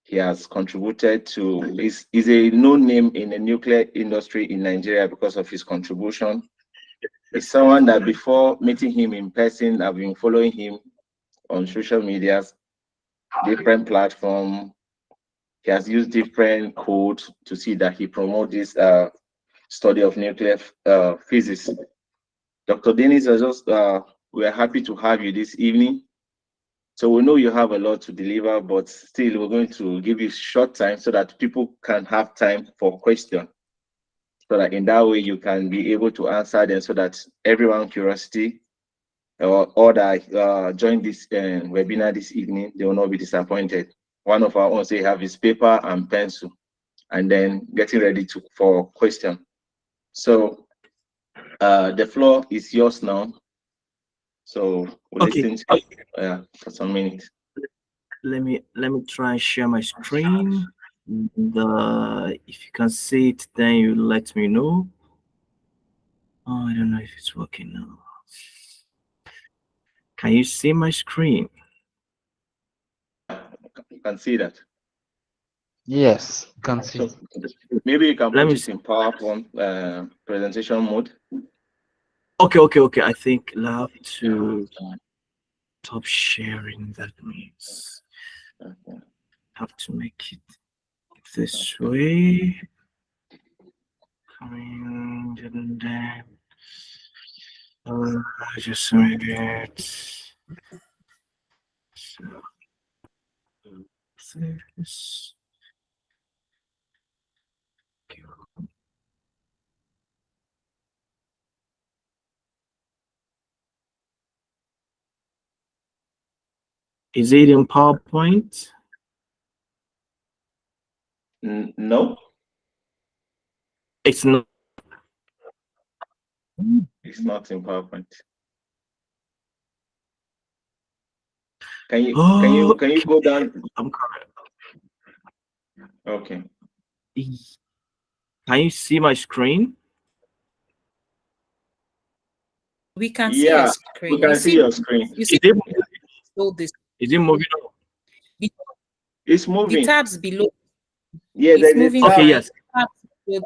He has contributed to, is a known name in the nuclear industry in Nigeria because of his contribution. He's someone that before meeting him in person, I've been following him on social media, different platforms. He has used different codes to see that he promotes this study of nuclear physics. Dr. Dennis, we are happy to have you this evening. So we know you have a lot to deliver, but still we're going to give you short time so that people can have time for questions. So that in that way you can be able to answer them so that everyone's curiosity or that join this webinar this evening, they will not be disappointed. One of our own say have his paper and pencil and then getting ready for question. So the floor is yours now. So we'll listen to you for some minutes. Let me try and share my screen. If you can see it, then you let me know. Oh, I don't know if it's working now. Can you see my screen? You can see that. Yes, can see. So maybe you can put it in PowerPoint presentation mode. Okay. I think I'll have to stop sharing. That means have to make it this way. And then just make it so this. Is it in PowerPoint? No. It's not. It's not in PowerPoint. Can you go down? I'm correct. Okay. Can you see my screen? We can see your screen. We can see your screen. You see is it moving on? It's moving. The tabs below. Yeah, it's moving. Okay, yes.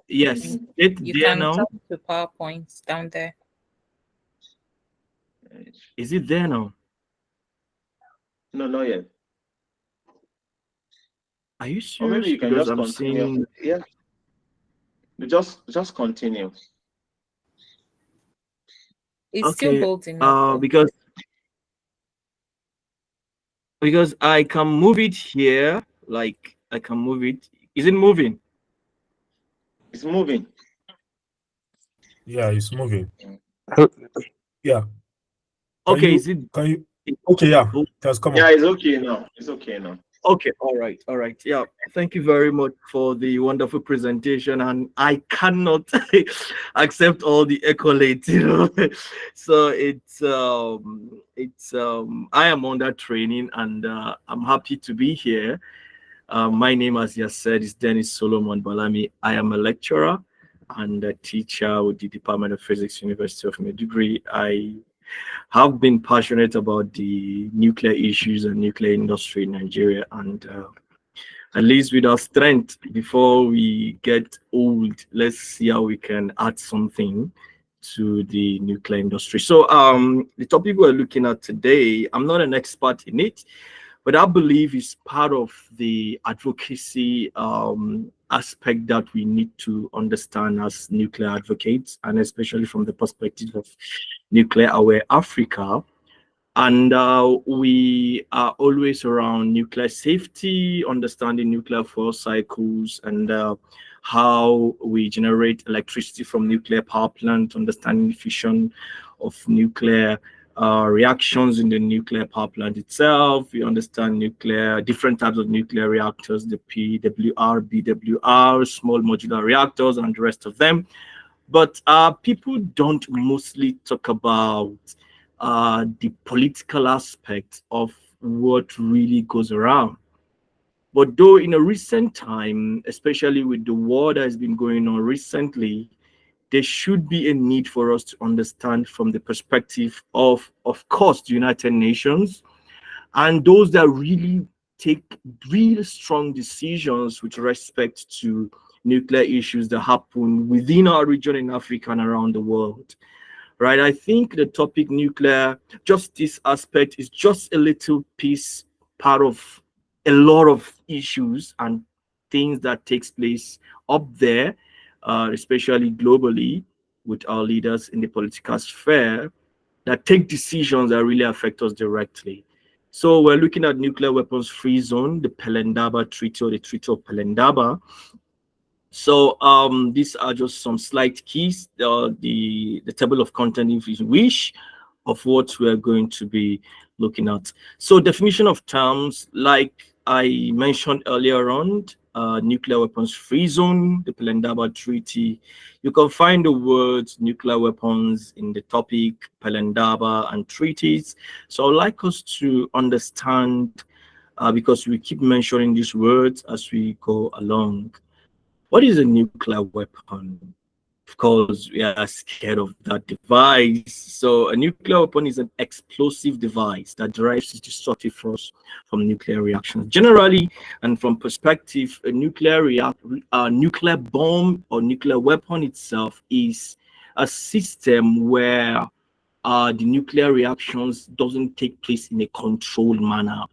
Yes. You can turn to PowerPoint down there. Is it there now? No, not yet. Are you serious? Or maybe you can because just I'm continue. seeing... Yeah. Just continue. It's still building up. Because I can move it here, like I can move it. Is it moving? It's moving. Yeah, it's moving. Yeah. Okay, okay, yeah. It has come yeah, up. it's okay now. It's okay now. Okay, all right. Yeah, thank you very much for the wonderful presentation, and I cannot accept all the accolades, So I am under training, and I'm happy to be here. My name, as you said, is Dennis Solomon Balami. I am a lecturer and a teacher with the Department of Physics, University of Maiduguri. I have been passionate about the nuclear issues and nuclear industry in Nigeria, and at least with our strength, before we get old, let's see how we can add something to the nuclear industry. So the topic we're looking at today, I'm not an expert in it, but I believe it's part of the advocacy aspect that we need to understand as nuclear advocates, and especially from the perspective of Nuclear Aware Africa. And we are always around nuclear safety, understanding nuclear fuel cycles, and how we generate electricity from nuclear power plant, understanding the fission of nuclear reactions in the nuclear power plant itself. We understand different types of nuclear reactors, the PWR, BWR, small modular reactors, and the rest of them. But people don't mostly talk about the political aspect of what really goes around. But though in a recent time, especially with the war that has been going on recently, there should be a need for us to understand from the perspective of course, the United Nations, and those that really take real strong decisions with respect to nuclear issues that happen within our region in Africa and around the world. Right? I think the topic nuclear, just this aspect is just a little piece, part of a lot of issues and things that takes place up there, especially globally with our leaders in the political sphere that take decisions that really affect us directly. So we're looking at nuclear weapons free zone, the Pelindaba Treaty or the Treaty of Pelindaba. So these are just some slight keys, the table of content if you wish, of what we're going to be looking at. So definition of terms, like I mentioned earlier on, nuclear weapons free zone, the Pelindaba Treaty. You can find the words nuclear weapons in the topic, Pelindaba and treaties. So I'd like us to understand, because we keep mentioning these words as we go along. What is a nuclear weapon? Of course, we are scared of that device. So a nuclear weapon is an explosive device that derives its destructive force from nuclear reactions. Generally, and from perspective, a nuclear bomb or nuclear weapon itself is a system where the nuclear reactions doesn't take place in a controlled manner.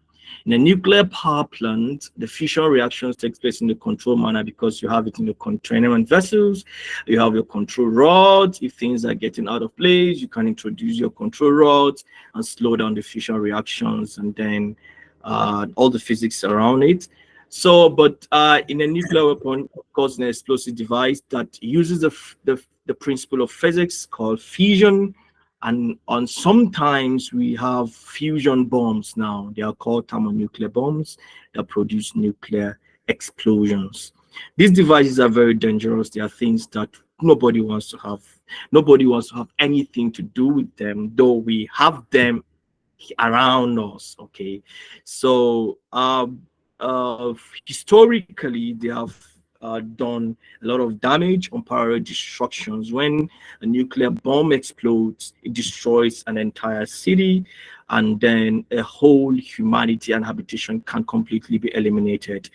In a nuclear power plant, the fission reactions take place in a controlled manner because you have it in the containment vessels, you have your control rods. If things are getting out of place, you can introduce your control rods and slow down the fission reactions, and then all the physics around it. So, but in a nuclear weapon, of course, an explosive device that uses the principle of physics called fission. And sometimes we have fusion bombs now. They are called thermonuclear bombs that produce nuclear explosions. These devices are very dangerous. They are things that nobody wants to have. Nobody wants to have anything to do with them, though we have them around us. Okay, so historically they have done a lot of damage, unparalleled destructions. When a nuclear bomb explodes, it destroys an entire city, and then a whole humanity and habitation can completely be eliminated.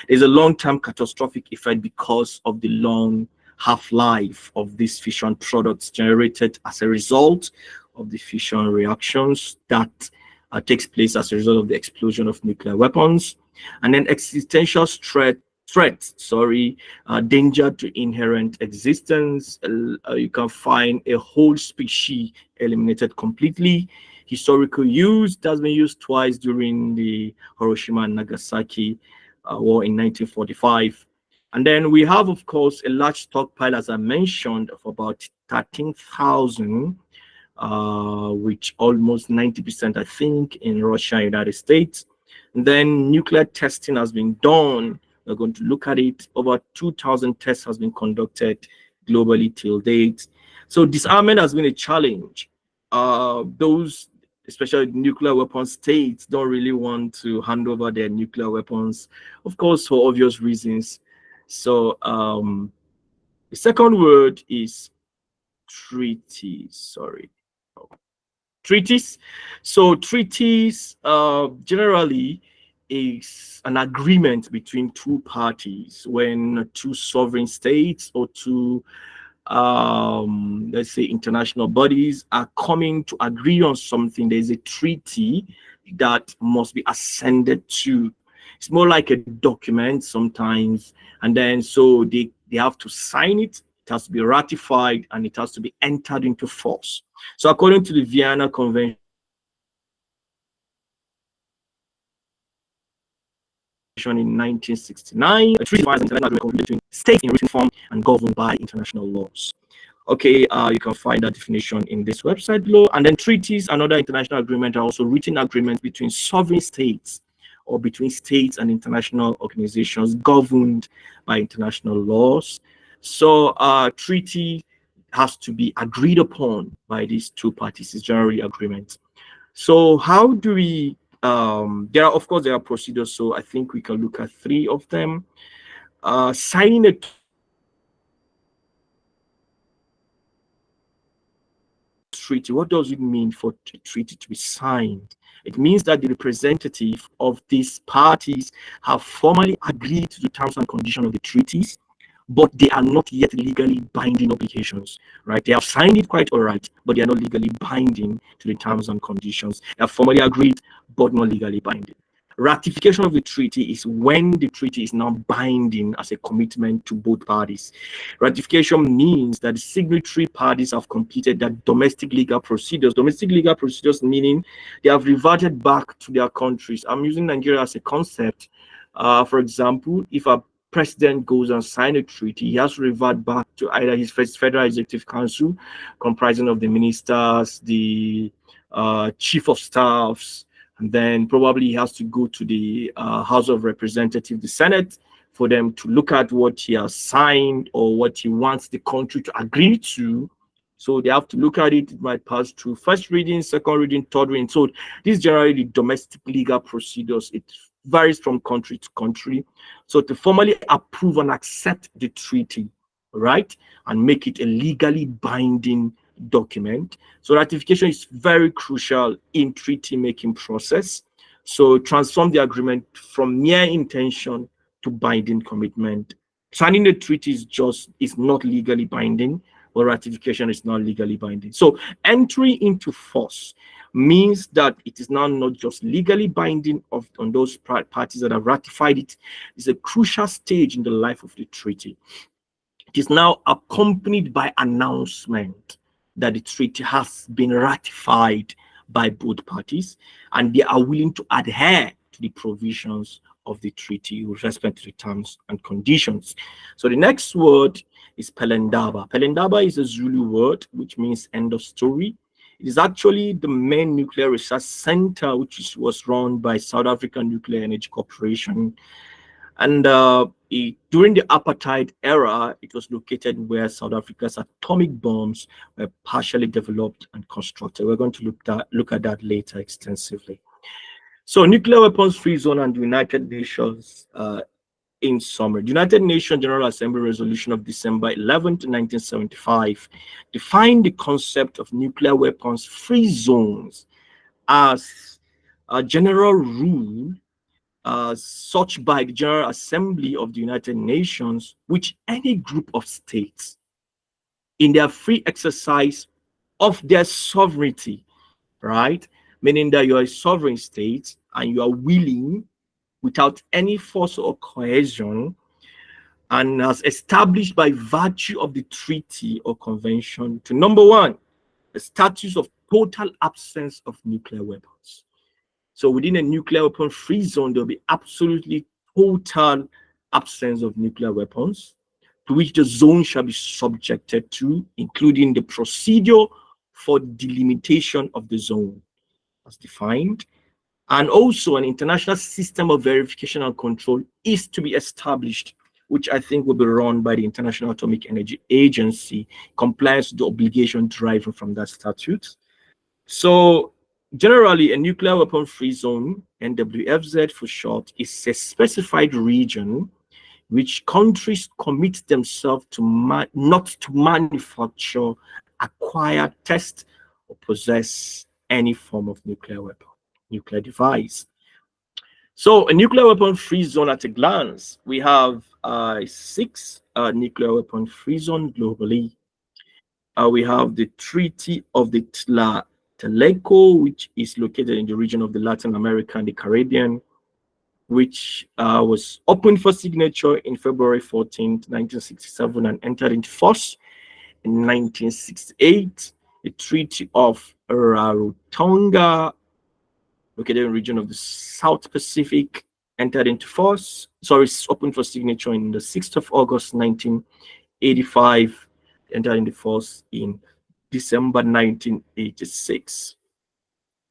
There's a long-term catastrophic effect because of the long half-life of these fission products generated as a result of the fission reactions that takes place as a result of the explosion of nuclear weapons. And then existential danger to inherent existence. You can find a whole species eliminated completely. Historical use, that's been used twice during the Hiroshima and Nagasaki war in 1945. And then we have, of course, a large stockpile, as I mentioned, of about 13,000, which almost 90%, I think, in Russia and United States. And then nuclear testing has been done. We're going to look at it. Over 2,000 tests has been conducted globally till date. So disarmament has been a challenge. Those, especially nuclear weapon states, don't really want to hand over their nuclear weapons, of course, for obvious reasons. So the second word is treaties. Treaties. So treaties generally is an agreement between two parties when two sovereign states or two let's say international bodies are coming to agree on something. There's a treaty that must be ascended to. It's more like a document sometimes, and then so they have to sign it. It has to be ratified and it has to be entered into force. So according to the Vienna Convention in 1969, a treaty is an international agreement between states in written form and governed by international laws. Okay, you can find that definition in this website below. And then treaties, another international agreement, are also written agreements between sovereign states or between states and international organizations governed by international laws. So treaty has to be agreed upon by these two parties. It's generally agreement. So how do we there are procedures, so I think we can look at three of them. Signing a treaty, what does it mean for a treaty to be signed? It means that the representative of these parties have formally agreed to the terms and conditions of the treaties, but they are not yet legally binding obligations, right? They have signed it quite all right, but they are not legally binding to the terms and conditions. They have formally agreed, but not legally binding. Ratification of the treaty is when the treaty is now binding as a commitment to both parties. Ratification means that the signatory parties have completed their domestic legal procedures. Domestic legal procedures meaning they have reverted back to their countries. I'm using Nigeria as a concept. For example, if a president goes and signs a treaty, he has to revert back to either his Federal Executive Council, comprising of the ministers, the chief of staffs, and then probably he has to go to the House of Representatives, the Senate, for them to look at what he has signed or what he wants the country to agree to. So they have to look at it. It might pass through first reading, second reading, third reading. So this is generally the domestic legal procedures. It varies from country to country. So to formally approve and accept the treaty, right, and make it a legally binding document. So ratification is very crucial in treaty making process. So transform the agreement from mere intention to binding commitment. Signing the treaty is not legally binding, or ratification is not legally binding. So entry into force means that it is now not just legally binding on those parties that have ratified it. It's a crucial stage in the life of the treaty. It is now accompanied by announcement that the treaty has been ratified by both parties, and they are willing to adhere to the provisions of the treaty with respect to the terms and conditions. So the next word is Pelindaba. Pelindaba is a Zulu word which means end of story. It is actually the main nuclear research center which was run by South African Nuclear Energy Corporation. And during the apartheid era, it was located where South Africa's atomic bombs were partially developed and constructed. We're going to look at that later extensively. So nuclear weapons free zone and the United Nations in summary. The United Nations General Assembly resolution of December 11th, 1975 defined the concept of nuclear weapons free zones as a general rule such by the General Assembly of the United Nations, which any group of states in their free exercise of their sovereignty, right? Meaning that you are a sovereign state and you are willing, without any force or coercion, and as established by virtue of the treaty or convention, to number one, the status of total absence of nuclear weapons. So within a nuclear weapon free zone, there'll be absolutely total absence of nuclear weapons, to which the zone shall be subjected to, including the procedure for delimitation of the zone as defined. And also an international system of verification and control is to be established, which I think will be run by the International Atomic Energy Agency, compliance with the obligation deriving from that statute. So generally, a nuclear weapon free zone, NWFZ for short, is a specified region which countries commit themselves to not to manufacture, acquire, test, or possess any form of nuclear weapon, nuclear device. So a nuclear weapon free zone at a glance, we have 6 nuclear weapon free zones globally. We have the Treaty of the Tlatelolco, which is located in the region of the Latin America and the Caribbean, which was opened for signature in February 14th, 1967 and entered into force in 1968. The Treaty of Rarotonga, located in the region of the South Pacific, entered into force. Sorry, it's opened for signature in the 6th of August, 1985, entered into force in December 1986.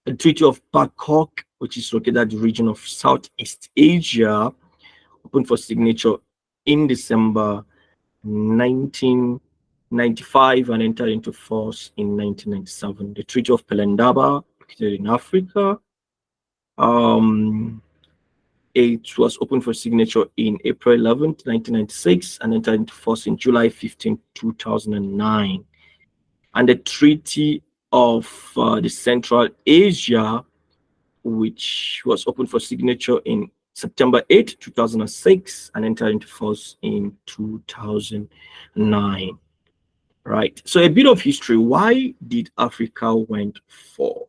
The Treaty of Bangkok, which is located at the region of Southeast Asia, opened for signature in December 1995 and entered into force in 1997. The Treaty of Pelindaba, located in Africa, it was opened for signature in April 11th, 1996 and entered into force in July 15th, 2009. And the Treaty of the Central Asia, which was opened for signature in September 8, 2006, and entered into force in 2009. Right. So a bit of history. Why did Africa went for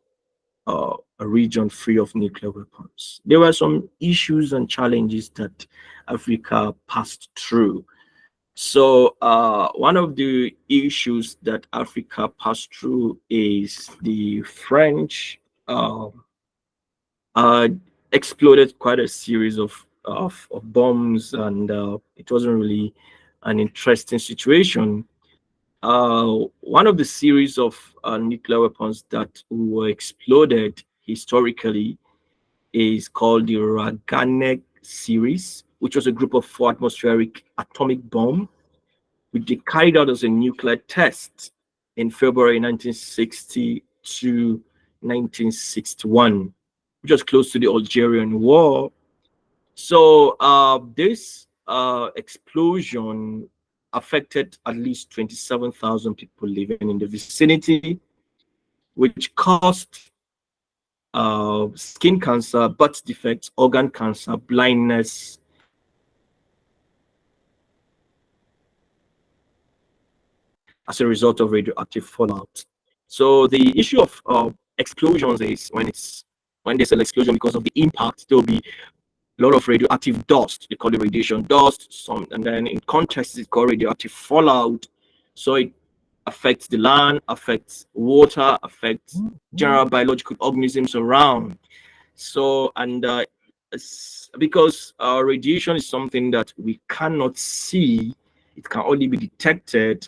a region free of nuclear weapons? There were some issues and challenges that Africa passed through. So one of the issues that Africa passed through is the French exploded quite a series of bombs, and it wasn't really an interesting situation. One of the series of nuclear weapons that were exploded historically is called the Raganek series, which was a group of 4 atmospheric atomic bomb, which they carried out as a nuclear test in February 1960 to 1961, which was close to the Algerian War. So this explosion affected at least 27,000 people living in the vicinity, which caused skin cancer, birth defects, organ cancer, blindness, as a result of radioactive fallout. So the issue of explosions is when there's an explosion because of the impact, there will be a lot of radioactive dust. They call it radiation dust. And then in context, it's called radioactive fallout. So it affects the land, affects water, affects general biological organisms around. So, and because radiation is something that we cannot see, it can only be detected,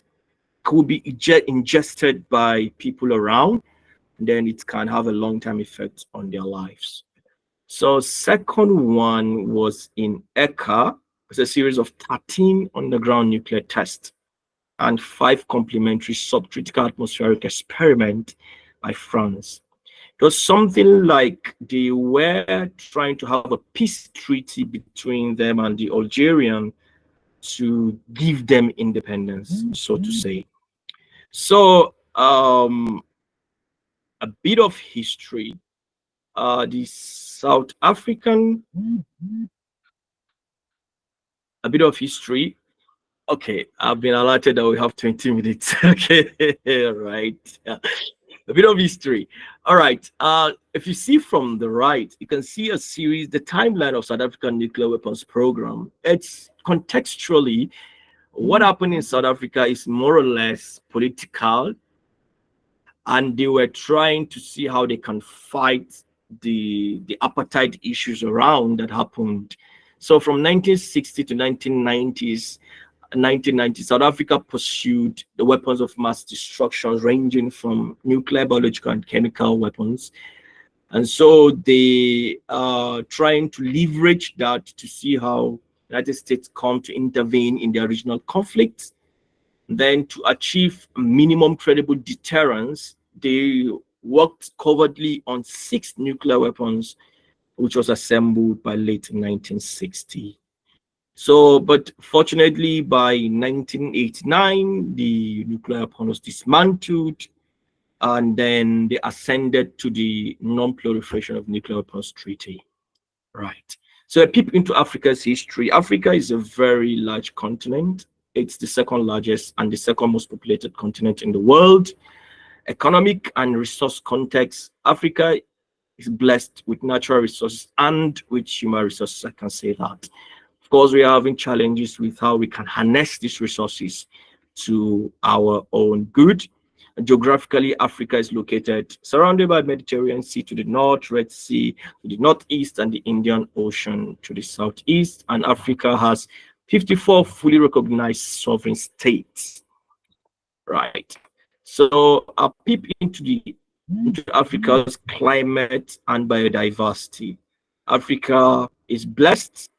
could be ingested by people around, then it can have a long-term effect on their lives. So second one was in Eka. It's a series of 13 underground nuclear tests and 5 complementary subcritical atmospheric experiments by France. It was something like they were trying to have a peace treaty between them and the Algerian to give them independence, so to say. So a bit of history. The South African, a bit of history. Okay, I've been alerted that we have 20 minutes. Okay, right. A bit of history. All right. If you see from the right, you can see a series, the timeline of South African nuclear weapons program. It's contextually what happened in South Africa is more or less political, and they were trying to see how they can fight the apartheid issues around that happened. So from 1960 to 1990, South Africa pursued the weapons of mass destruction, ranging from nuclear, biological, and chemical weapons. And so they are trying to leverage that to see how the United States come to intervene in the regional conflicts. Then to achieve minimum credible deterrence, they worked covertly on 6 nuclear weapons, which was assembled by late 1960. So, but fortunately, by 1989, the nuclear weapon was dismantled, and then they ascended to the Non-Proliferation of Nuclear Weapons Treaty. Right. So a peep into Africa's history. Africa is a very large continent. It's the second largest and the second most populated continent in the world. Economic and resource context, Africa is blessed with natural resources and with human resources, I can say that. Of course, we are having challenges with how we can harness these resources to our own good. Geographically, Africa is located surrounded by the Mediterranean Sea to the north, Red Sea to the northeast, and the Indian Ocean to the southeast. And Africa has 54 fully recognized sovereign states. Right. So a peep into Africa's climate and biodiversity. Africa is blessed,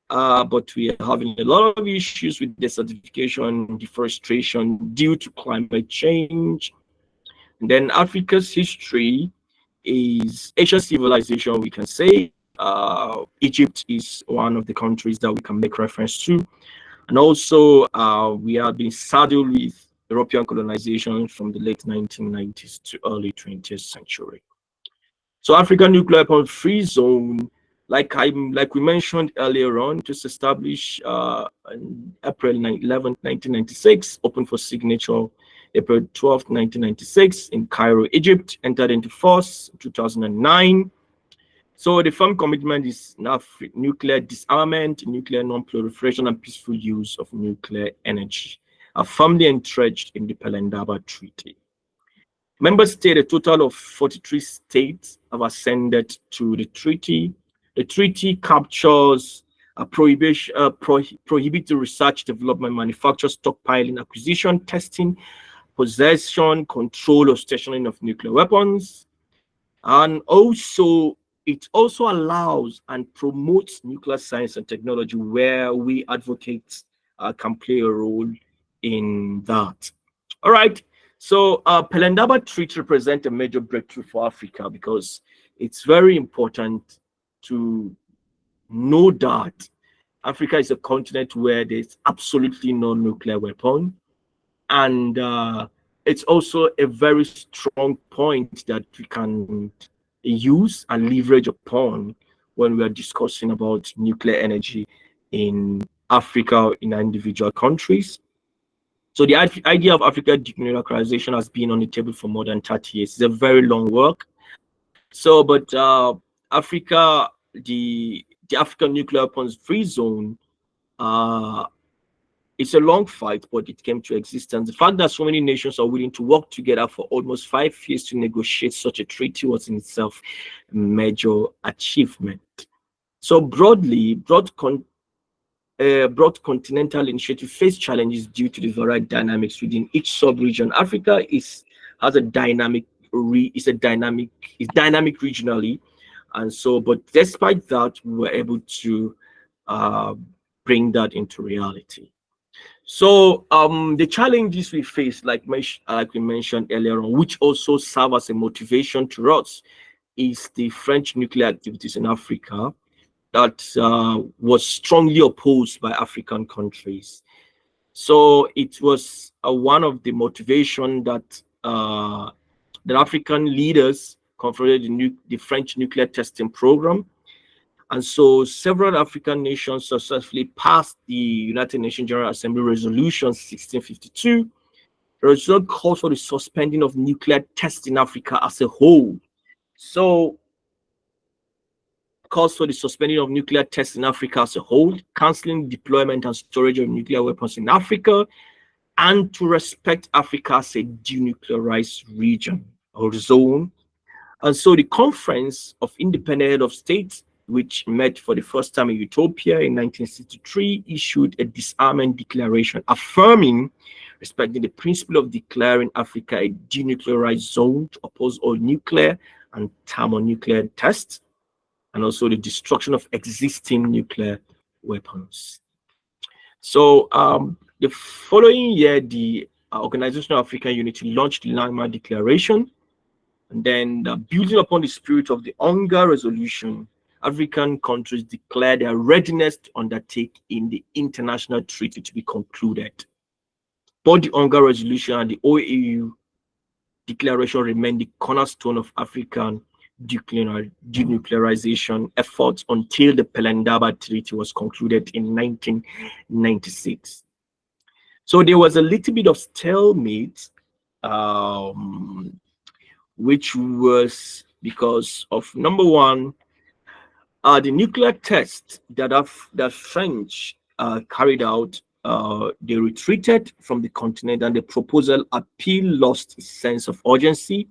but we are having a lot of issues with desertification, deforestation due to climate change. And then Africa's history is Asian civilization, we can say. Egypt is one of the countries that we can make reference to. And also, we have been saddled with European colonization from the late 1990s to early 20th century. So African nuclear weapon free zone, like we mentioned earlier on, just established on April 11th, 1996, open for signature April 12th, 1996 in Cairo, Egypt, entered into force in 2009. So the firm commitment is now nuclear disarmament, nuclear non-proliferation, and peaceful use of nuclear energy, are firmly entrenched in the Pelindaba Treaty. Member states, a total of 43 states have ascended to the treaty. The treaty captures prohibits the research, development, manufacture, stockpiling, acquisition, testing, possession, control, or stationing of nuclear weapons. And also, it also allows and promotes nuclear science and technology, where we advocates can play a role in that. All right. So Pelindaba Treaty represents a major breakthrough for Africa, because it's very important to know that Africa is a continent where there's absolutely no nuclear weapon. And it's also a very strong point that we can use and leverage upon when we are discussing about nuclear energy in Africa, in our individual countries. So the idea of Africa denuclearization has been on the table for more than 30 years. It's a very long work. So, but Africa, the African nuclear weapons free zone, it's a long fight, but it came to existence. The fact that so many nations are willing to work together for almost 5 years to negotiate such a treaty was in itself a major achievement. So broadly, broad continental initiative face challenges due to the varied dynamics within each sub-region. Africa is dynamic regionally, and so, but despite that, we were able to bring that into reality. So the challenges we face, like we mentioned earlier on, which also serve as a motivation to us, is the French nuclear activities in Africa that was strongly opposed by African countries. So it was one of the motivation that the African leaders confronted the French nuclear testing program. And so several African nations successfully passed the United Nations General Assembly Resolution 1652. The resolution calls for the suspending of nuclear tests in Africa as a whole. So calls for the suspending of nuclear tests in Africa as a whole, canceling deployment and storage of nuclear weapons in Africa, and to respect Africa as a denuclearized region or zone. And so the Conference of Independent Heads of States, which met for the first time in Utopia in 1963, issued a disarmament declaration affirming, respecting the principle of declaring Africa a denuclearized zone to oppose all nuclear and thermonuclear tests, and also the destruction of existing nuclear weapons. So the following year, the Organization of African Unity launched the Landmark Declaration, and then building upon the spirit of the UNGA resolution, African countries declared their readiness to undertake in the international treaty to be concluded. Both the UNGA resolution and the OAU declaration remain the cornerstone of African denuclearization efforts until the Pelindaba Treaty was concluded in 1996. So there was a little bit of stalemate, which was because of, number one, the nuclear tests that French carried out. They retreated from the continent, and the proposal appeal lost its sense of urgency.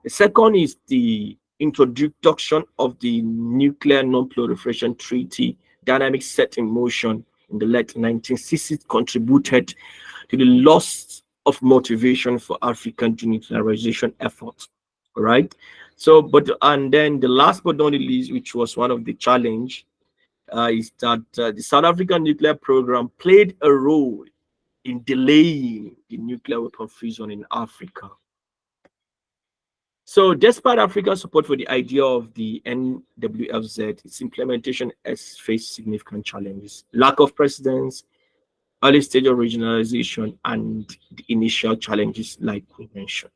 The second is the introduction of the Nuclear Non-Proliferation Treaty dynamic set in motion in the late 1960s contributed to the loss of motivation for African denuclearization efforts. All right. So, and then the last but not the least, which was one of the challenge, is that the South African nuclear program played a role in delaying the nuclear weapon free zone in Africa. So despite Africa's support for the idea of the NWFZ, its implementation has faced significant challenges. Lack of precedence, early stage of regionalization, and the initial challenges like we mentioned.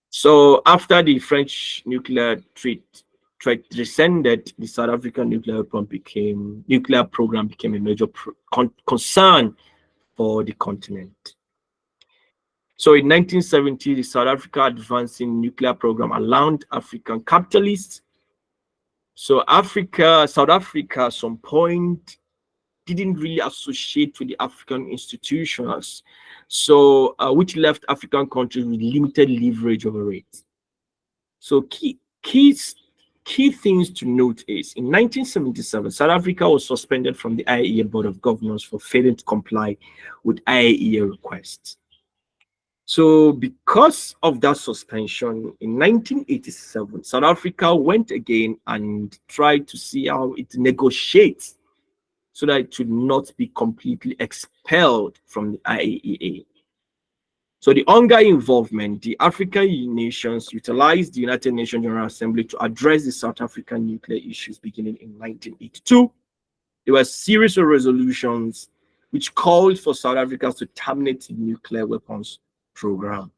So after the French nuclear threat descended, the South African nuclear program became a major concern for the continent. So in 1970, the South Africa advancing nuclear program allowed African capitalists. So South Africa at some point didn't really associate with the African institutions, so which left African countries with limited leverage over it. So key things to note is in 1977, South Africa was suspended from the IAEA Board of Governors for failing to comply with IAEA requests. So because of that suspension, in 1987, South Africa went again and tried to see how it negotiates so that it should not be completely expelled from the IAEA. So the ongoing involvement, the African nations utilized the United Nations General Assembly to address the South African nuclear issues beginning in 1982. There were a series of resolutions which called for South Africa to terminate the nuclear weapons program.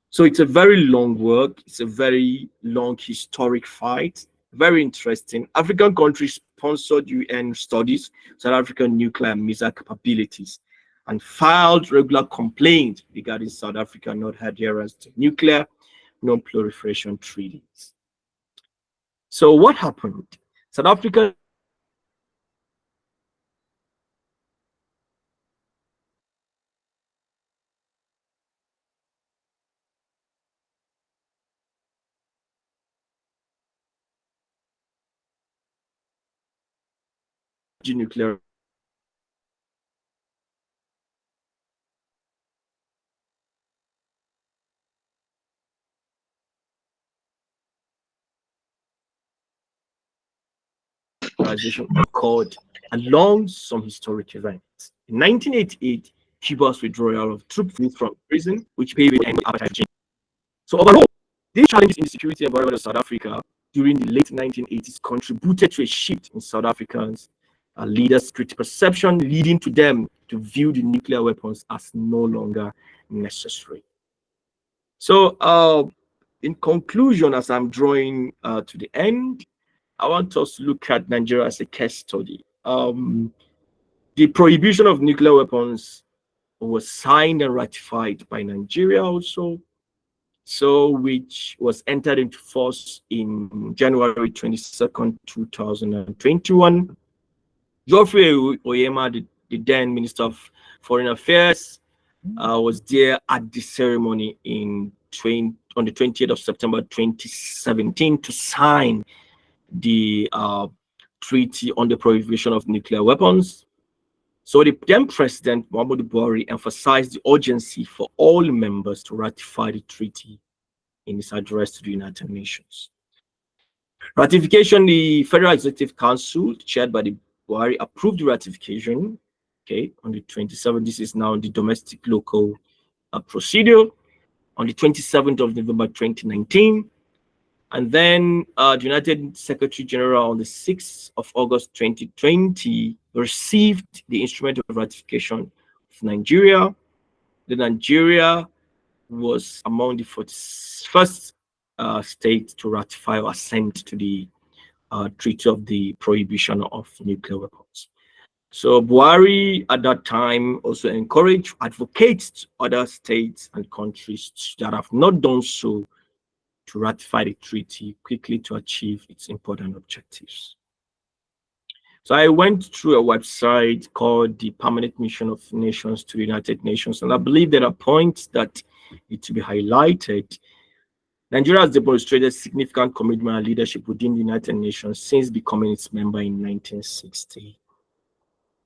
So it's a very long work. It's a very long historic fight. Very interesting. African countries sponsored UN studies, South African nuclear and missile capabilities, and filed regular complaints regarding South Africa not adherence to nuclear non-proliferation treaties. So what happened? South Africa nuclear organization occurred along some historic events. In 1988, Cuba's withdrawal of troops from prison, which paved the end of apartheid. So overall, these challenges in the security environment of South Africa during the late 1980s contributed to a shift in South Africans' leaders' security perception, leading to them to view the nuclear weapons as no longer necessary. So in conclusion, as I'm drawing to the end, I want us to look at Nigeria as a case study. The prohibition of nuclear weapons was signed and ratified by Nigeria also, so which was entered into force in January 22nd, 2021. Geoffrey Oyema, the then Minister of Foreign Affairs, was there at the ceremony on the 20th of September 2017 to sign the treaty on the prohibition of nuclear weapons. So the then President Muhammadu Buhari emphasized the urgency for all members to ratify the treaty in his address to the United Nations. Ratification, the Federal Executive Council, chaired by the Buhari, approved the ratification, okay, on the 27th. This is now the domestic local procedure on the 27th of November 2019. And then the United Secretary General on the 6th of August 2020 received the instrument of ratification of Nigeria. The Nigeria was among the 41st states to ratify or assent to the Treaty of the Prohibition of Nuclear Weapons. So Buhari at that time also encouraged, advocates other states and countries that have not done so to ratify the treaty quickly to achieve its important objectives. So I went through a website called the Permanent Mission of Nations to the United Nations, and I believe there are points that need to be highlighted. Nigeria has demonstrated significant commitment and leadership within the United Nations since becoming its member in 1960.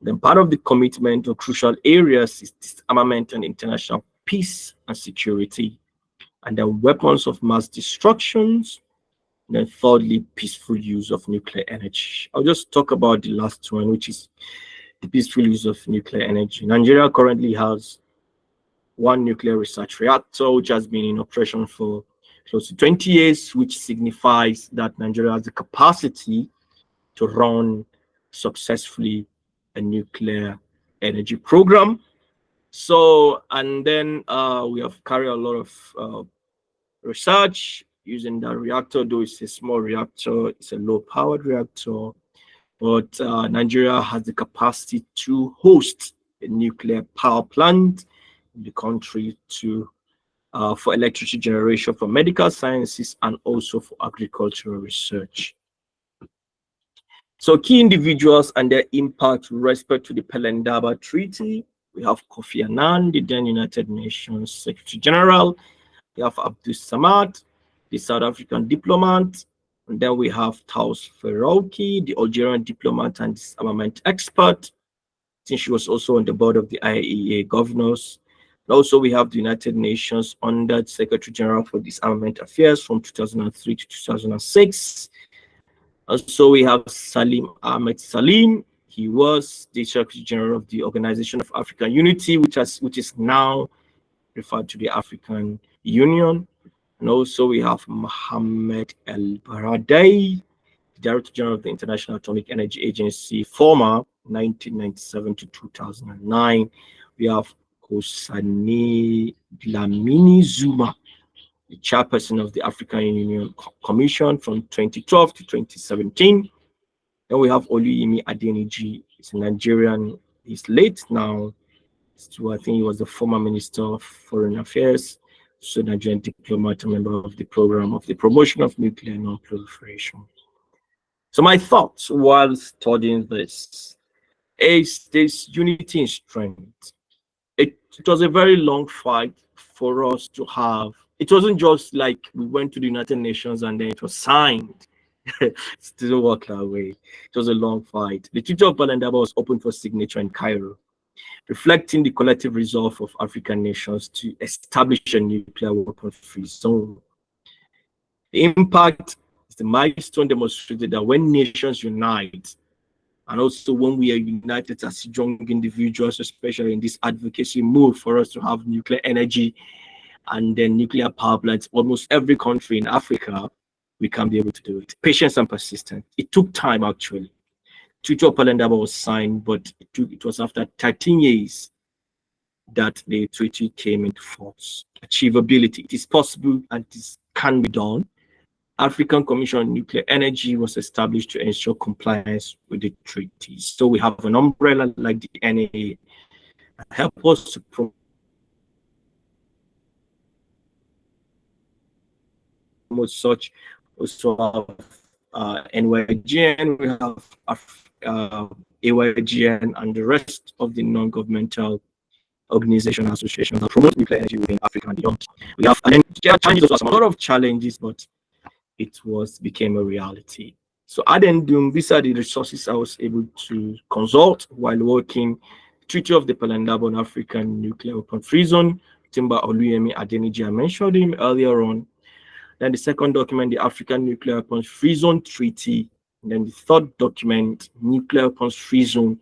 Then part of the commitment to crucial areas is disarmament and international peace and security, and the weapons of mass destructions. And then thirdly, peaceful use of nuclear energy. I'll just talk about the last one, which is the peaceful use of nuclear energy. Nigeria currently has one nuclear research reactor, which has been in operation for close to 20 years, which signifies that Nigeria has the capacity to run successfully a nuclear energy program. So, and then we have carried a lot of research using that reactor, though it's a small reactor, it's a low-powered reactor, but Nigeria has the capacity to host a nuclear power plant in the country to for electricity generation, for medical sciences, and also for agricultural research. So key individuals and their impact with respect to the Pelindaba Treaty. We have Kofi Annan, the then United Nations Secretary General. We have Abdul Samad, the South African diplomat. And then we have Taus Farouki, the Algerian diplomat and disarmament expert, since she was also on the board of the IAEA governors. And also, we have the United Nations under Secretary General for Disarmament Affairs from 2003 to 2006. Also, we have Salim Ahmed Salim. He was the Secretary General of the Organization of African Unity, which is now referred to the African Union. And also, we have Mohammed El Baradei, Director General of the International Atomic Energy Agency, former 1997 to 2009. We have Kosane Dlamini Zuma, the chairperson of the African Union Commission from 2012 to 2017. Then we have Oluyemi Adeniji. He's a Nigerian. He's late now. So I think he was the former Minister of Foreign Affairs, so Nigerian diplomat, a member of the program of the promotion of nuclear non-proliferation. So my thoughts while studying this is this unity in strength. It was a very long fight for us to have. It wasn't just like we went to the United Nations and then it was signed. It didn't work that way. It was a long fight. The Treaty of Pelindaba was open for signature in Cairo, reflecting the collective resolve of African nations to establish a nuclear weapon-free zone. The impact is the milestone demonstrated that when nations unite, and also when we are united as young individuals, especially in this advocacy move for us to have nuclear energy and then nuclear power plants, almost every country in Africa, we can be able to do it. Patience and persistence. It took time, actually. Treaty of Pelindaba was signed, but it was after 13 years that the treaty came into force. Achievability. It is possible and it can be done. African Commission on Nuclear Energy was established to ensure compliance with the treaties. So we have an umbrella like the NAA that help us to promote such. Also have NYGN, we have AYGN, and the rest of the non-governmental organizations and associations that promote nuclear energy within Africa and beyond. We have, and then there are challenges also, a lot of challenges, but it became a reality. So addendum, these are the resources I was able to consult while working. Treaty of the Pelindaba on African Nuclear Weapon Free Zone, Timber Oluyemi Adeniji, I mentioned him earlier on. Then the second document, the African Nuclear Weapons Free Zone Treaty. And then the third document, Nuclear Weapons Free Zone,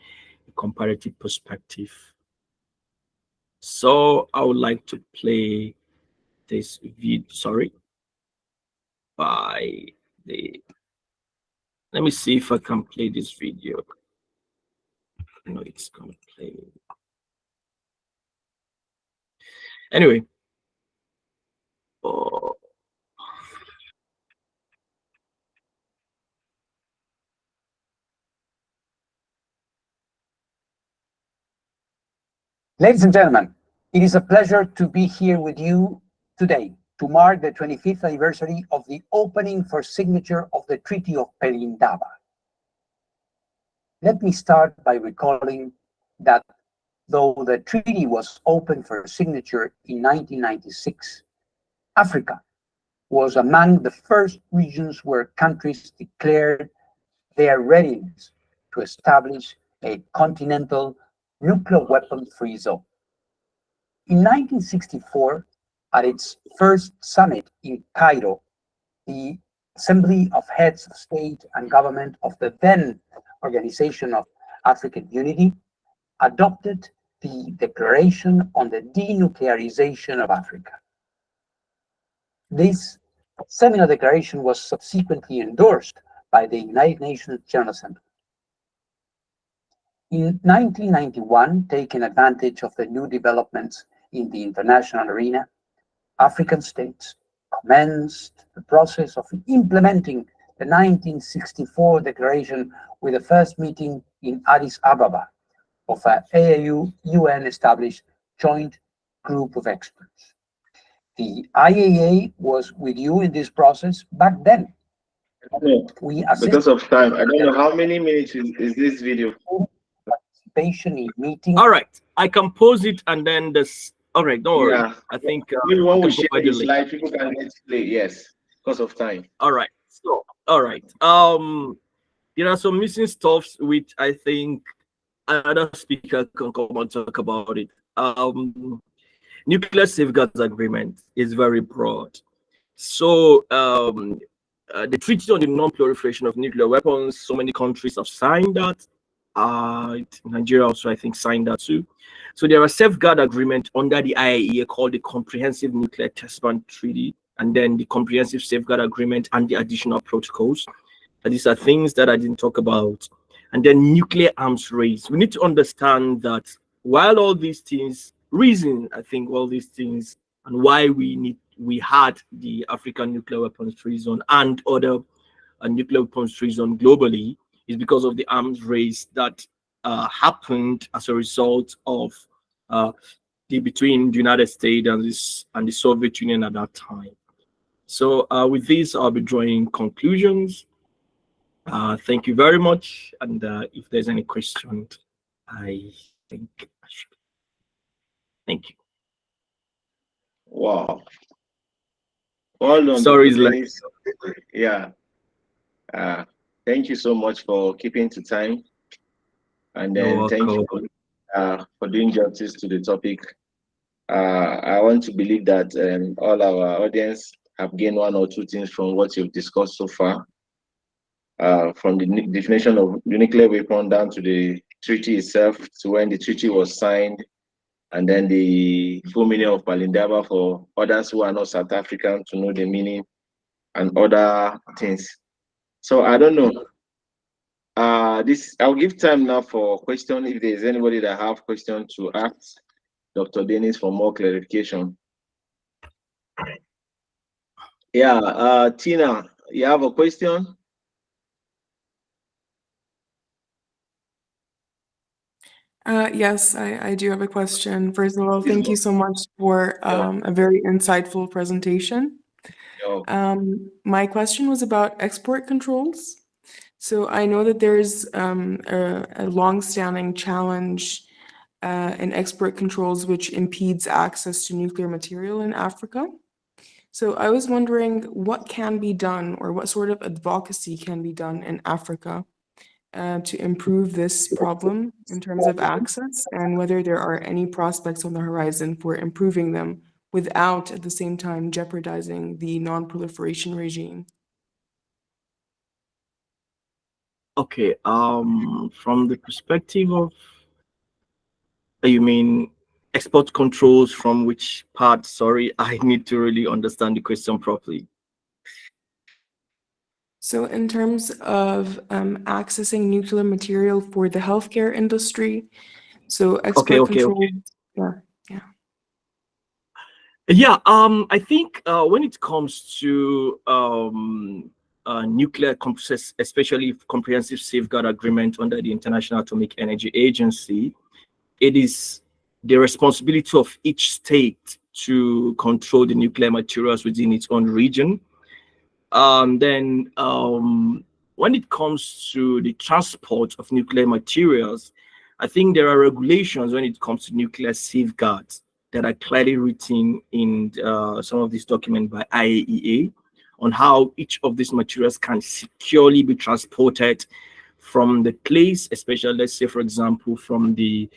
a comparative perspective. So I would like to play this video, let me see if I can play this video. No, it's gonna play. Anyway. Ladies and gentlemen, it is a pleasure to be here with you today to mark the 25th anniversary of the opening for signature of the Treaty of Pelindaba. Let me start by recalling that though the treaty was open for signature in 1996, Africa was among the first regions where countries declared their readiness to establish a continental nuclear weapon-free zone. In 1964, at its first summit in Cairo, the Assembly of Heads of State and Government of the then Organization of African Unity adopted the Declaration on the Denuclearization of Africa. This seminal declaration was subsequently endorsed by the United Nations General Assembly. In 1991, taking advantage of the new developments in the international arena, African states commenced the process of implementing the 1964 declaration with the first meeting in Addis Ababa of an AAU-UN established joint group of experts. The IAA was with you in this process back then. We Because of time, I don't know how many minutes is this video. Participation in meetings. All right, I can pause it and then this. All right, don't worry. Yeah, I think when we can share provide the this link. slide, people can get to play. Yes, because of time. All right. So, all right. There are some missing stuffs which I think another speaker can come and talk about it. Nuclear safeguards agreement is very broad. So, the Treaty on the Non-Proliferation of Nuclear Weapons, so many countries have signed that. Nigeria also, I think, signed that too. So there are safeguard agreements under the IAEA called the Comprehensive Nuclear Test Ban Treaty, and then the Comprehensive Safeguard Agreement and the additional protocols. These are things that I didn't talk about. And then nuclear arms race. We need to understand that while all these things, I think all these things and why we had the African nuclear weapons free zone and other nuclear weapons free zone globally is because of the arms race that happened as a result of between the United States and the Soviet Union at that time. So with this, I'll be drawing conclusions. Thank you very much. And if there's any question, I think I should. Thank you. Wow. Well done. Sorry, Dennis. Yeah. Thank you so much for keeping to time. And then thank you for doing justice to the topic. I want to believe that all our audience have gained one or two things from what you've discussed so far. From the definition of the nuclear weapon down to the treaty itself, to when the treaty was signed, and then the full meaning of Pelindaba for others who are not South African to know the meaning and other things. So I don't know. I'll give time now for question if there's anybody that have question to ask Dr. Dennis for more clarification. Yeah, Tina, you have a question? Yes, I do have a question. First of all, thank you so much for a very insightful presentation. My question was about export controls. So I know that there's a long-standing challenge in export controls which impedes access to nuclear material in Africa. So I was wondering what can be done or what sort of advocacy can be done in Africa to improve this problem in terms of access, and whether there are any prospects on the horizon for improving them without at the same time jeopardizing the non-proliferation regime. Okay, from the perspective of, you mean export controls from which part? Sorry, I need to really understand the question properly. So in terms of accessing nuclear material for the healthcare industry, so export control. Yeah, I think when it comes to nuclear complex, especially comprehensive safeguard agreement under the International Atomic Energy Agency, it is the responsibility of each state to control the nuclear materials within its own region. Then when it comes to the transport of nuclear materials, I think there are regulations when it comes to nuclear safeguards that are clearly written in some of these documents by IAEA on how each of these materials can securely be transported from the place, especially, let's say, for example, from the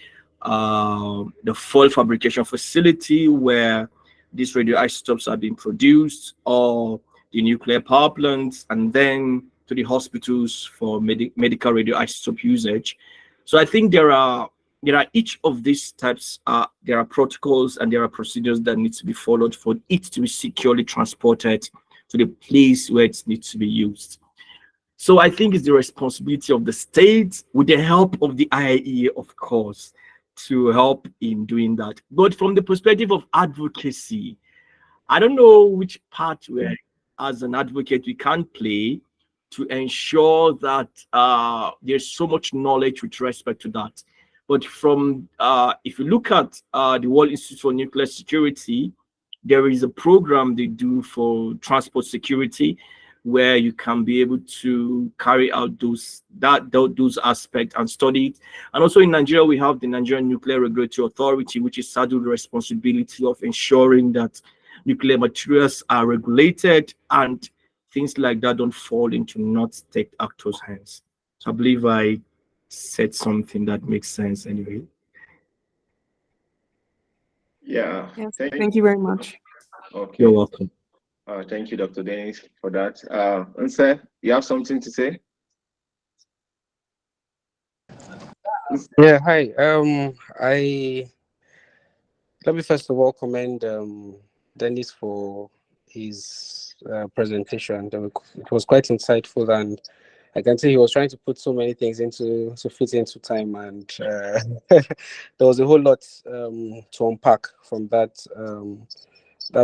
fuel fabrication facility where these radioisotopes are being produced, or the nuclear power plants, and then to the hospitals for medical radioisotope usage. So I think there are each of these types, there are protocols and there are procedures that need to be followed for it to be securely transported to the place where it needs to be used. So I think it's the responsibility of the state, with the help of the IAEA, of course, to help in doing that. But from the perspective of advocacy, I don't know which part where, as an advocate, we can play to ensure that there's so much knowledge with respect to that. But from if you look at the World Institute for Nuclear Security, there is a program they do for transport security, where you can be able to carry out those aspects and study it. And also in Nigeria, we have the Nigerian Nuclear Regulatory Authority, which is saddled with the responsibility of ensuring that nuclear materials are regulated and things like that don't fall into not state actors' hands. So I believe I said something that makes sense anyway. Yeah. Yes, thank you very much. Okay. You're welcome. Thank you, Dr. Dennis, for that. Nse, you have something to say? Yeah, hi. Let me first of all commend Dennis for his presentation. It was quite insightful, and I can see he was trying to put so many things to fit into time, and there was a whole lot to unpack from that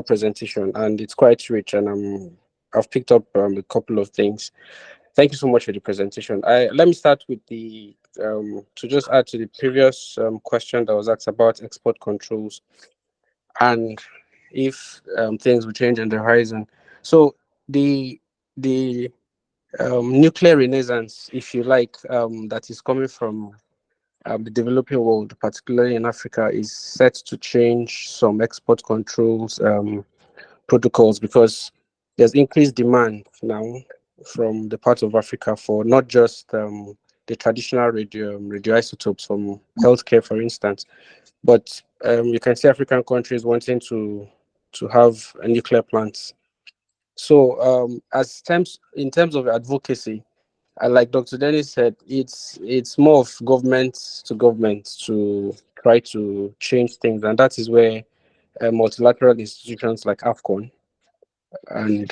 presentation, and it's quite rich, and I've picked up a couple of things. Thank you so much for the presentation. Let me start with the to just add to the previous question that was asked about export controls and if things will change on the horizon. So the nuclear renaissance, if you like, that is coming from the developing world, particularly in Africa, is set to change some export controls protocols, because there's increased demand now from the part of Africa for not just the traditional radioisotopes from healthcare, for instance, but you can see African countries wanting to have a nuclear plants. So in terms of advocacy, like Dr. Dennis said, it's more of government to try to change things, and that is where multilateral institutions like AFCON and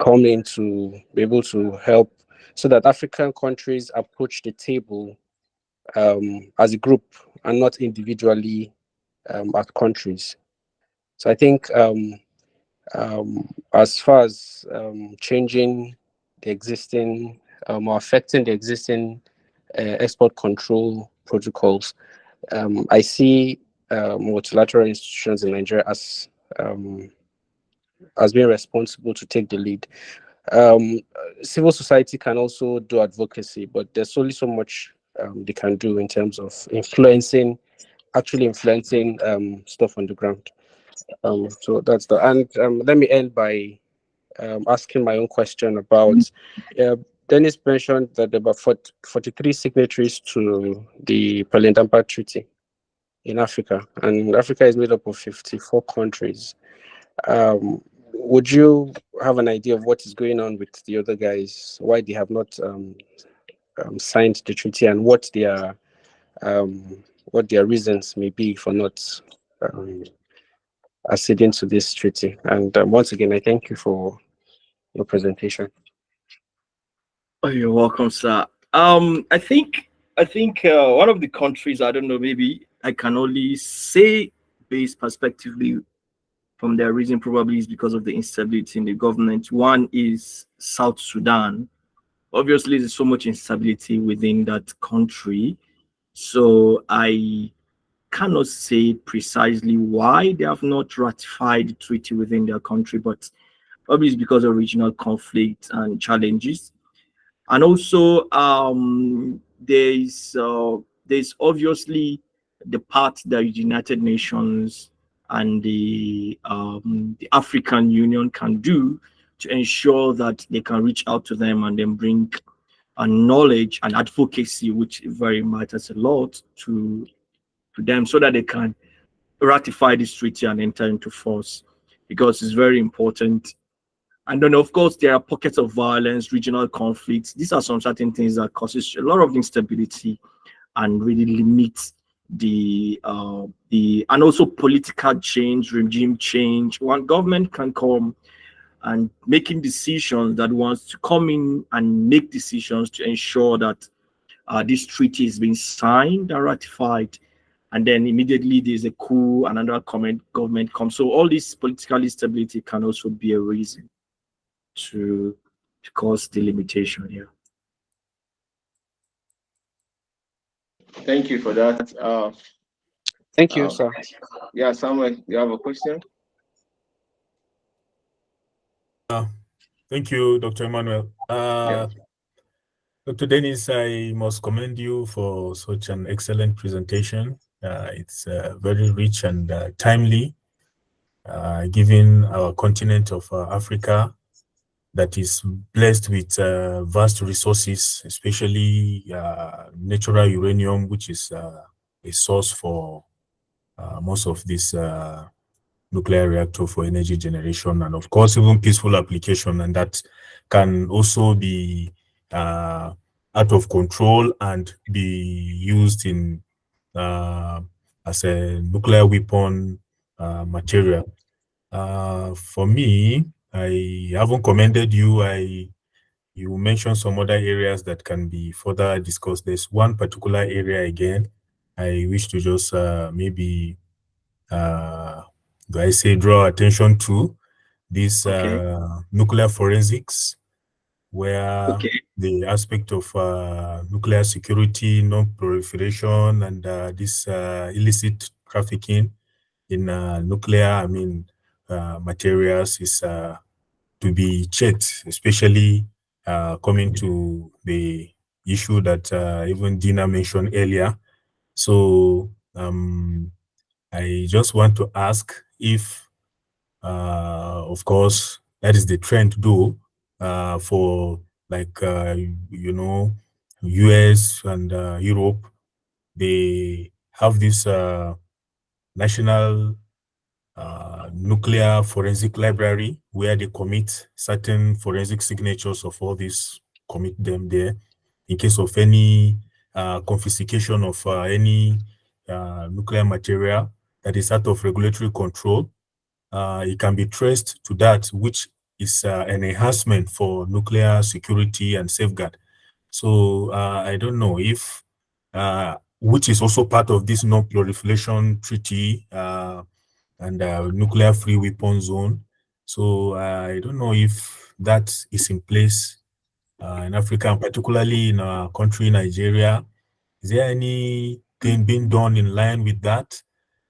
come in to be able to help, so that African countries approach the table as a group and not individually as countries. So I think as far as changing the existing or affecting the existing export control protocols, I see multilateral institutions in Nigeria as being responsible to take the lead. Civil society can also do advocacy, but there's only so much they can do in terms of actually influencing stuff on the ground. So that's and let me end by asking my own question about Dennis mentioned that there were 43 signatories to the Pelindaba Treaty in Africa, and Africa is made up of 54 countries. Would you have an idea of what is going on with the other guys? Why they have not signed the treaty, and what their reasons may be for not acceding to this treaty? And once again, I thank you for your presentation. Oh, you're welcome, sir. I think one of the countries, I don't know, maybe I can only say based prospectively from their reason, probably is because of the instability in the government. One is South Sudan. Obviously, there's so much instability within that country. So I cannot say precisely why they have not ratified the treaty within their country, but obviously because of regional conflict and challenges. And also, there's obviously the part that the United Nations and the African Union can do to ensure that they can reach out to them and then bring a knowledge and advocacy, which very matters a lot to them, so that they can ratify this treaty and enter into force, because it's very important. And then, of course, there are pockets of violence, regional conflicts. These are some certain things that causes a lot of instability and really limits the and also political change, regime change. One government can come and making decisions that wants to come in and make decisions to ensure that this treaty is being signed and ratified, and then immediately there's a coup, another government comes. So all this political instability can also be a reason to cause the limitation here. Thank you for that. Thank you, sir. Yeah, Samuel, you have a question? Thank you, Dr. Emmanuel. Yeah. Dr. Dennis, I must commend you for such an excellent presentation. It's very rich and timely, given our continent of Africa that is blessed with vast resources, especially natural uranium, which is a source for most of this nuclear reactor for energy generation, and of course, even peaceful application, and that can also be out of control and be used in as a nuclear weapon material. For me, I haven't commended you. You mentioned some other areas that can be further discussed. There's one particular area again I wish to just maybe do I say draw attention to this nuclear forensics, where the aspect of nuclear security, non-proliferation, and this illicit trafficking in nuclear, materials is to be checked, especially coming to the issue that even Dina mentioned earlier. So I just want to ask if, of course, that is the trend though, for like, US and Europe, they have this national nuclear forensic library where they commit certain forensic signatures of all these, commit them there in case of any confiscation of any nuclear material that is out of regulatory control. It can be traced to that, which is an enhancement for nuclear security and safeguard. So I don't know if, which is also part of this non-proliferation treaty and nuclear free weapon zone. So I don't know if that is in place in Africa, and particularly in our country, Nigeria. Is there anything being done in line with that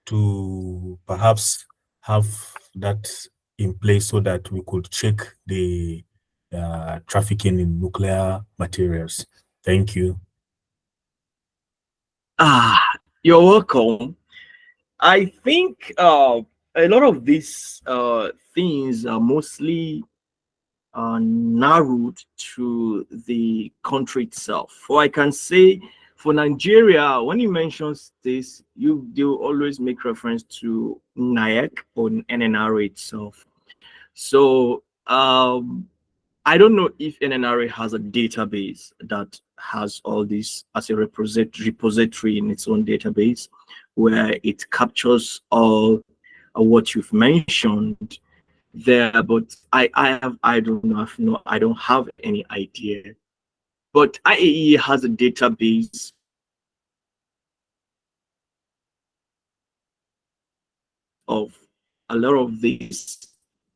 to perhaps have that in place so that we could check the trafficking in nuclear materials? Thank you. You're welcome. I think a lot of these things are mostly narrowed to the country itself. Or I can say for Nigeria, when you mention this, they will always make reference to NIAC or NNRA itself. So I don't know if NNRA has a database that has all this as a repository in its own database, where it captures all what you've mentioned there, but I don't know, I don't have any idea. But IAEA has a database of a lot of these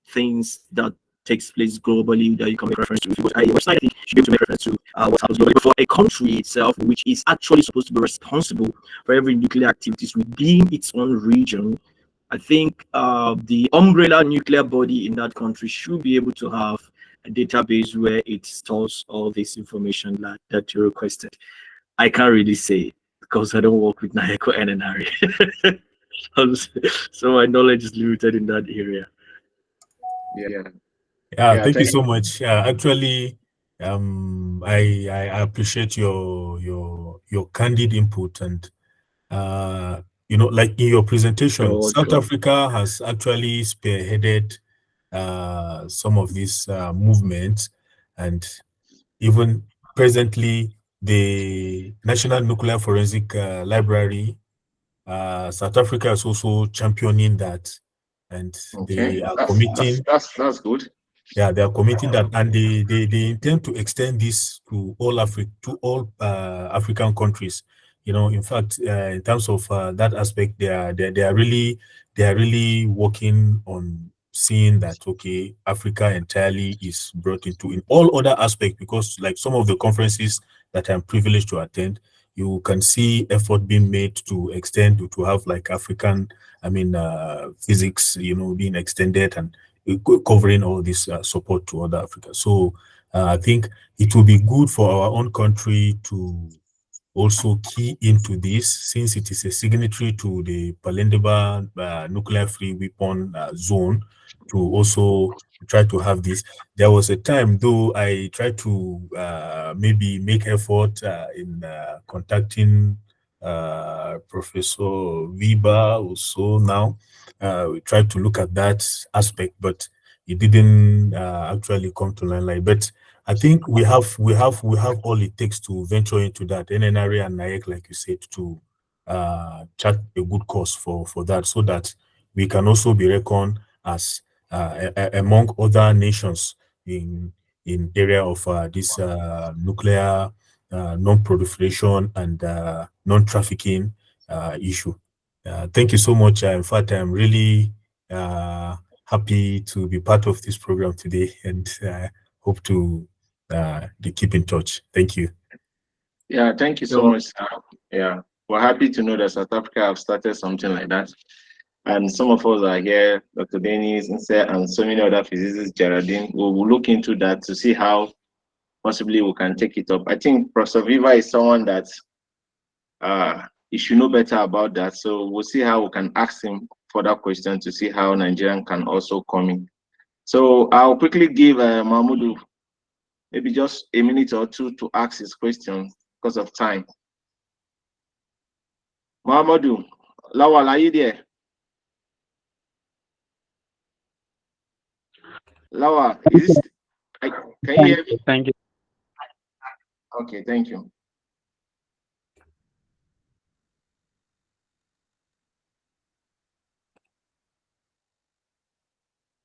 things that takes place globally that you can make reference to. But IAEA website, I think, should be able to make reference to what happens globally. But for a country itself, which is actually supposed to be responsible for every nuclear activities within its own region, I think the umbrella nuclear body in that country should be able to have a database where it stores all this information that you requested. I can't really say because I don't work with NIAC or NNRA. So my knowledge is limited in that area. Yeah, thank you so much. Actually, I appreciate your candid input, and like in your presentation, South Africa has actually spearheaded some of these movements, and even presently, the National Nuclear Forensic Library, South Africa is also championing that, and they are committing. That's good. Yeah, they are committing that, and they intend to extend this to all African countries. You know, in fact, in terms of that aspect, they are really working on seeing that, okay, Africa entirely is brought into in all other aspects, because like some of the conferences that I'm privileged to attend, you can see effort being made to extend to have like African, physics, you know, being extended and covering all this support to other Africa. So I think it will be good for our own country to also key into this, since it is a signatory to the Pelindaba nuclear-free weapon zone, to also try to have this. There was a time, though, I tried to maybe make effort in contacting Professor Weber also now. We tried to look at that aspect, but it didn't actually come to line. But I think we have all it takes to venture into that. NNRA and NAEC, like you said, to chart a good course for that, so that we can also be reckoned as among other nations in area of this nuclear non-proliferation and non-trafficking issue. Thank you so much. In fact, I'm really happy to be part of this program today, and hope to keep in touch. Thank you. Yeah, thank you so much. Yeah, we're happy to know that South Africa have started something like that. And some of us are here, Dr. Dennis, Inse, and so many other physicists, Geraldine. We will look into that to see how possibly we can take it up. I think Professor Viva is someone that he should know better about that. So we'll see how we can ask him further questions to see how Nigerian can also come in. So I'll quickly give Mahmoud maybe just a minute or two to ask his question because of time. Mahmoud, Lawal, are you there? Lawal, is this? Can you hear me? Thank you. Okay, thank you.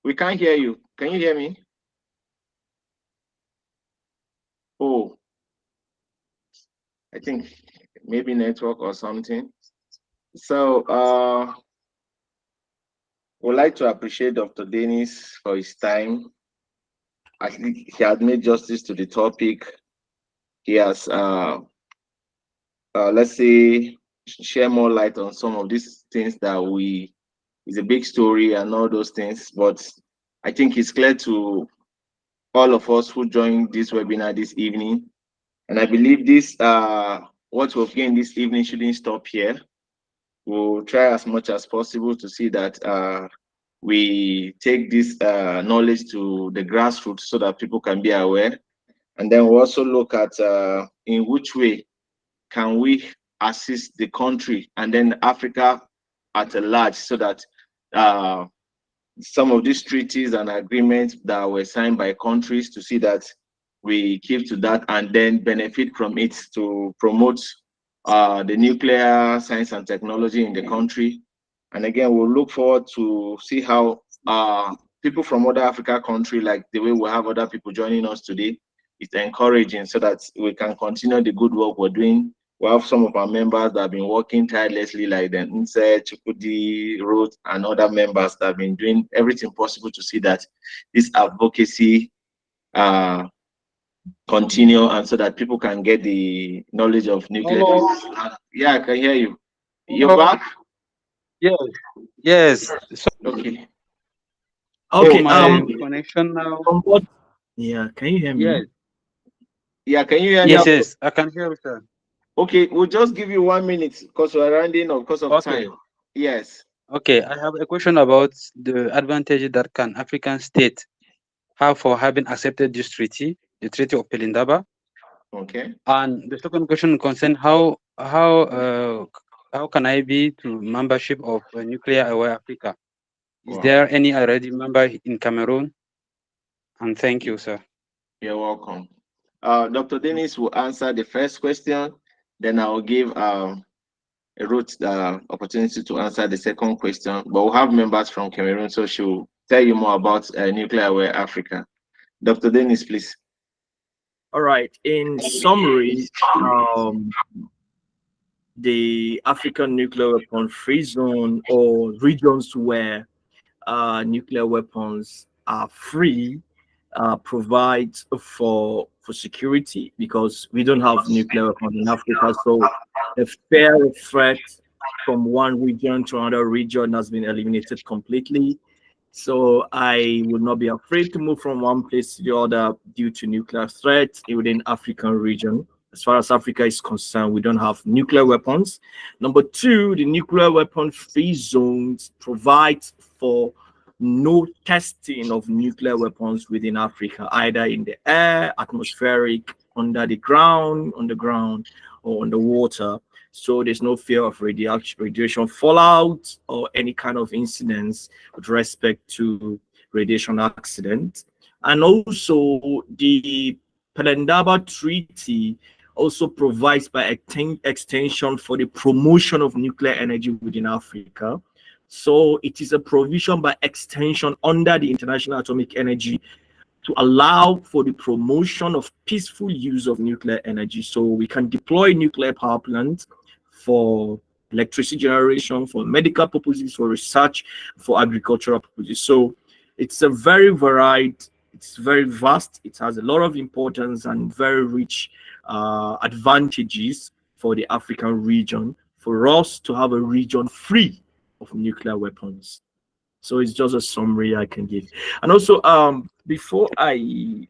We can't hear you. Can you hear me? Oh, I think maybe network or something. So would like to appreciate Dr. Dennis for his time. I think he had made justice to the topic. He has let's say share more light on some of these things that is a big story and all those things, but I think it's clear to all of us who joined this webinar this evening, and I believe this what we've gained this evening shouldn't stop here. We'll try as much as possible to see that we take this knowledge to the grassroots so that people can be aware, and then we'll also look at in which way can we assist the country and then Africa at a large, so that some of these treaties and agreements that were signed by countries, to see that we keep to that and then benefit from it to promote the nuclear science and technology in the country. And again, we'll look forward to see how people from other Africa countries, like the way we have other people joining us today, it's encouraging, so that we can continue the good work we're doing. We have some of our members that have been working tirelessly, like the Nse, Chukudi, Ruth, and other members that have been doing everything possible to see that this advocacy continue, and so that people can get the knowledge of nuclear. Yeah, I can hear you. You're back? Yes. Yes. So, Okay. Okay. my connection now. Yeah, can you hear me? Yes. Yeah, can you hear Yes, me? yes, I can hear you, sir. Okay, we'll just give you 1 minute because we're rounding up because of Okay. time. Yes. Okay, I have a question about the advantage that can African state have for having accepted this treaty, the Treaty of Pelindaba. Okay. And the second question concerns how can I be to membership of Nuclear Aware Africa? Is there any already member in Cameroon? And thank you, sir. You're welcome. Dr. Dennis will answer the first question, then I'll give a Ruth opportunity to answer the second question. But we'll have members from Cameroon, so she'll tell you more about Nuclear Aware Africa. Dr. Dennis, please. All right. In summary, the African nuclear weapon free zone, or regions where nuclear weapons are free, provides for security, because we don't have nuclear weapons in Africa. So the fear of threat from one region to another region has been eliminated completely. So I would not be afraid to move from one place to the other due to nuclear threats within African region. As far as Africa is concerned, we don't have nuclear weapons. Number two, the nuclear weapon free zones provides for no testing of nuclear weapons within Africa, either in the air, atmospheric, under the ground, underground, or underwater. So there's no fear of radiation fallout or any kind of incidents with respect to radiation accident. And also the Pelindaba Treaty also provides by extension for the promotion of nuclear energy within Africa. So it is a provision by extension under the International Atomic Energy to allow for the promotion of peaceful use of nuclear energy. So we can deploy nuclear power plants for electricity generation, for medical purposes, for research, for agricultural purposes. So it's a very varied, it's very vast, it has a lot of importance and very rich advantages for the African region, for us to have a region free of nuclear weapons. So it's just a summary I can give. And also, before I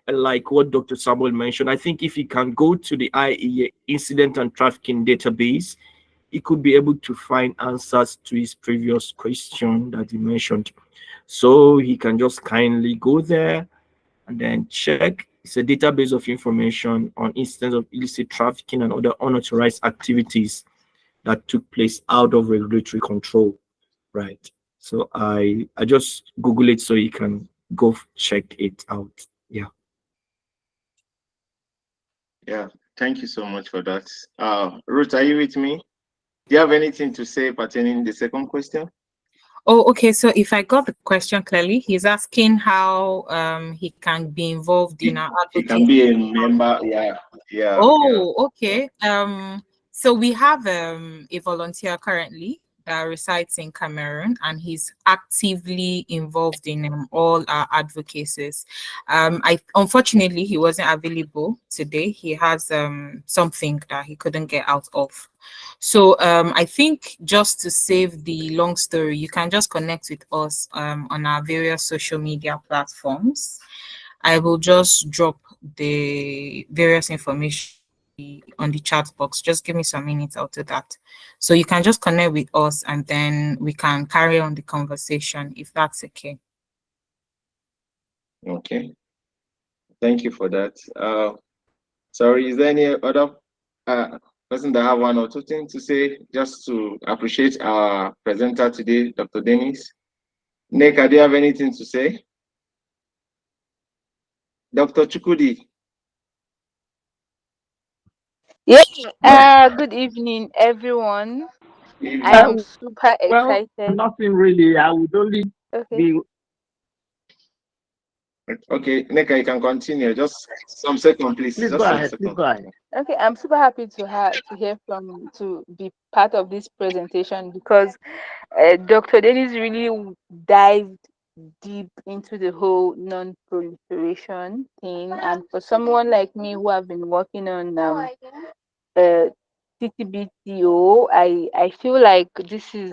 like what Dr. Samuel mentioned, I think if he can go to the IEA incident and trafficking database, he could be able to find answers to his previous question that he mentioned. So he can just kindly go there and then check. It's a database of information on incidents of illicit trafficking and other unauthorized activities that took place out of regulatory control, right? So I just Google it so you can go check it out. Yeah. Yeah, thank you so much for that. Ruth, are you with me? Do you have anything to say pertaining the second question? Oh, okay. So if I got the question clearly, he's asking how he can be involved in our advocacy. He can be a member. Yeah. Oh, okay. So we have a volunteer currently that resides in Cameroon, and he's actively involved in all our advocacies. Unfortunately he wasn't available today. He has something that he couldn't get out of. So I think, just to save the long story, you can just connect with us on our various social media platforms. I will just drop the various information on the chat box. Just give me some minutes, I'll do that. So you can just connect with us and then we can carry on the conversation, if that's okay. Okay. Thank you for that. Sorry, is there any other person that have one or two things to say, just to appreciate our presenter today, Dr. Dennis? Neka, do you have anything to say? Dr. Chukudi. Yeah, good evening, everyone. I am super excited. Well, nothing really. I would only be... Okay, Neka, you can continue. Just some second, please. Please just go ahead. Please go ahead. Okay, I'm super happy to be part of this presentation, because Dr. Dennis really dived deep into the whole non-proliferation thing, and for someone like me who have been working on TTBTO, I feel like this is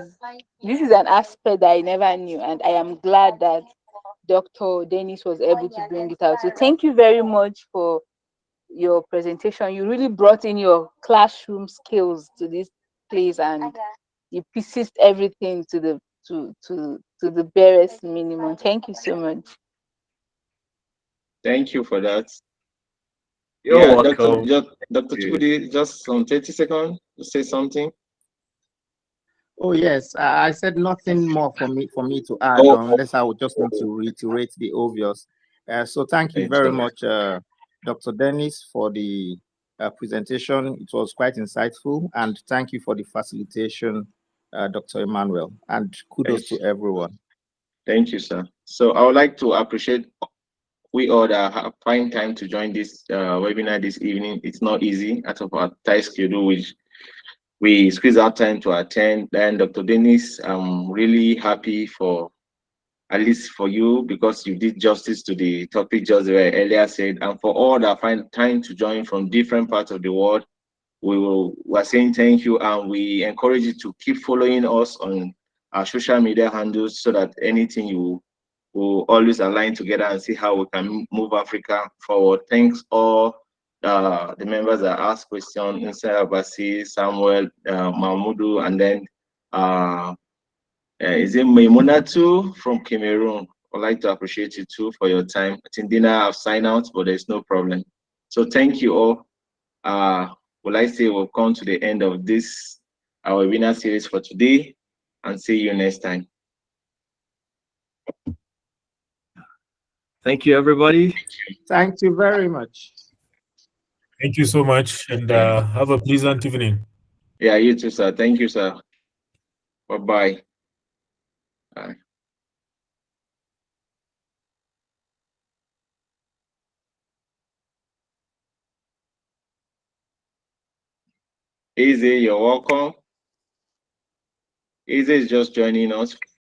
an aspect that I never knew, and I am glad that Dr. Dennis was able to bring it out. So thank you very much for your presentation. You really brought in your classroom skills to this place, and you pieced everything to the barest minimum. Thank you so much. Thank you for that. You're welcome. Dr. Chukudi, just some 30 seconds to say something. Oh yes, I said nothing more for me to add, unless I would just want to reiterate the obvious. So thank you very much, Dr. Dennis, for the presentation. It was quite insightful, and thank you for the facilitation, Dr. Emmanuel, and kudos to everyone. Thank you, sir. So I would like to appreciate we all that have find time to join this webinar this evening. It's not easy out of our tight schedule, which we squeeze out time to attend. Then Dr. Dennis, I'm really happy for, at least for you, because you did justice to the topic just earlier said, and for all that find time to join from different parts of the world. We're saying thank you, and we encourage you to keep following us on our social media handles so that anything you will always align together and see how we can move Africa forward. Thanks all the members that asked questions, Inside Abasi, Samuel, Mahmoudou, and then is it Maimunatu from Cameroon? I'd like to appreciate you too for your time. I think dinner I've signed out, but there's no problem. So thank you all. Will I say we'll come to the end of this our webinar series for today, and see you next time. Thank you, everybody. Thank you very much. Thank you so much, and have a pleasant evening. Yeah, you too, sir. Thank you, sir. Bye-bye. Bye. Easy, you're welcome. Easy is just joining us.